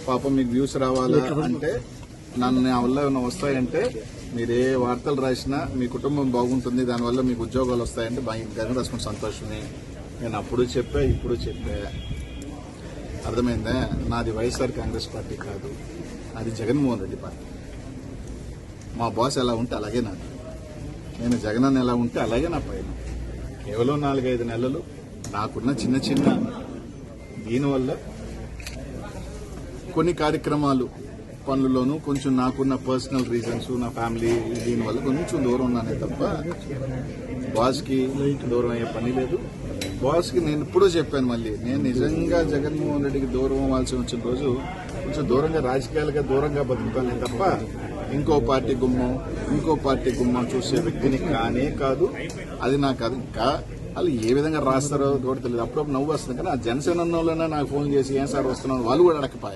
పాపం మీకు వ్యూస్ రావాలా అంటే నన్ను నా వల్ల ఏమైనా వస్తాయంటే మీరు ఏ వార్తలు రాసినా మీ కుటుంబం బాగుంటుంది, దానివల్ల మీకు ఉద్యోగాలు వస్తాయంటే భయంకరంగా రాసుకుని సంతోషమే. నేను అప్పుడు చెప్పా, ఇప్పుడు చెప్పా. అర్థమైందా? నాది వైఎస్ఆర్ కాంగ్రెస్ పార్టీ కాదు, అది జగన్మోహన్ రెడ్డి పార్టీ. మా బాస్ ఎలా ఉంటే అలాగే నాది, నేను జగన్ ఎలా ఉంటే అలాగే నా పైన. కేవలం 4-5 నెలలు నాకున్న చిన్న చిన్న దీనివల్ల కొన్ని కార్యక్రమాలు పనుల్లోనూ కొంచెం నాకున్న పర్సనల్ రీజన్స్, నా ఫ్యామిలీ దీనివల్ల కొంచెం దూరం ఉన్నానే తప్ప బాస్కి దూరం అయ్యే పని లేదు. బాస్కి నేను ఎప్పుడూ చెప్పాను, మళ్ళీ నేను నిజంగా జగన్మోహన్ రెడ్డికి దూరం అవ్వాల్సి వచ్చిన రోజు కొంచెం దూరంగా రాజకీయాలుగా దూరంగా బతుకుతానే తప్ప ఇంకో పార్టీ గుమ్మం చూసే వ్యక్తిని కానే కాదు. అది నాకు అది ఇంకా వాళ్ళు ఏ విధంగా రాస్తారో కూడా తెలియదు. అప్పుడప్పుడు నవ్వు వస్తుంది, కానీ ఆ జనసేన వాళ్ళైనా నాకు ఫోన్ చేసి ఏం సార్ వస్తున్నాను వాళ్ళు కూడా అడగపాయ.